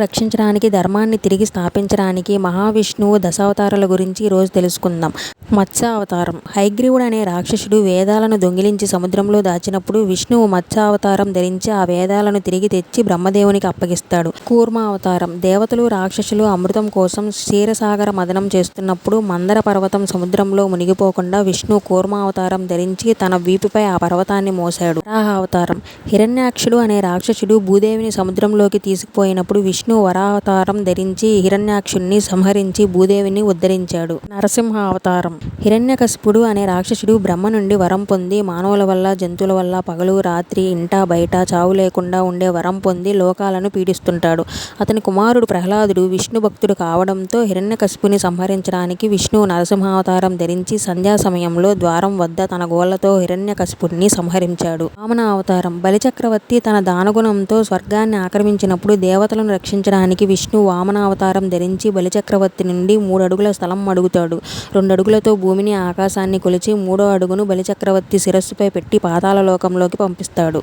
రక్షించడానికి, ధర్మాన్ని తిరిగి స్థాపించడానికి మహావిష్ణువు దశావతారాల గురించి ఈరోజు తెలుసుకుందాం. మత్స్య అవతారం. హయగ్రీవుడు అనే రాక్షసుడు వేదాలను దొంగిలించి సముద్రంలో దాచినప్పుడు విష్ణువు మత్స్యావతారం ధరించి ఆ వేదాలను తిరిగి తెచ్చి బ్రహ్మదేవునికి అప్పగిస్తాడు. కూర్మ అవతారం. దేవతలు, రాక్షసులు అమృతం కోసం క్షీరసాగర మథనం చేస్తున్నప్పుడు మందర పర్వతం సముద్రంలో మునిగిపోకుండా విష్ణువు కూర్మావతారం ధరించి తన వీపుపై ఆ పర్వతాన్ని మోశాడు. వరాహ అవతారం. హిరణ్యాక్షుడు అనే రాక్షసుడు భూదేవిని సముద్రంలోకి తీసుకుపోయినప్పుడు విష్ణువు వరాహవతారం ధరించి హిరణ్యాక్షుణ్ణి సంహరించి భూదేవిని ఉద్ధరించాడు. నరసింహ అవతారం. హిరణ్యకశిపుడు అనే రాక్షసుడు బ్రహ్మ నుండి వరం పొంది మానవుల వల్ల, జంతువుల వల్ల పగలు రాత్రి, ఇంటా బయట చావు లేకుండా ఉండే వరం పొంది లోకాలను పీడిస్తుంటాడు. అతని కుమారుడు ప్రహ్లాదుడు విష్ణు భక్తుడు కావడంతో హిరణ్యకశిపుని సంహరించడానికి విష్ణువు నరసింహావతారం ధరించి సంధ్యా సమయంలో ద్వారం వద్ద తన గోళ్లతో హిరణ్యకశిపుడిని సంహరించాడు. వామన అవతారం. బలిచక్రవర్తి తన దానగుణంతో స్వర్గాన్ని ఆక్రమించినప్పుడు దేవతలను రక్షించడానికి విష్ణువు వామనావతారం ధరించి బలిచక్రవర్తి నుండి 3 అడుగుల స్థలం అడుగుతాడు. 2 అడుగులతో భూమిని, ఆకాశాన్ని కొలిచి 3వ అడుగును బలిచక్రవర్తి శిరస్సుపై పెట్టి పాతాళ లోకంలోకి పంపిస్తాడు.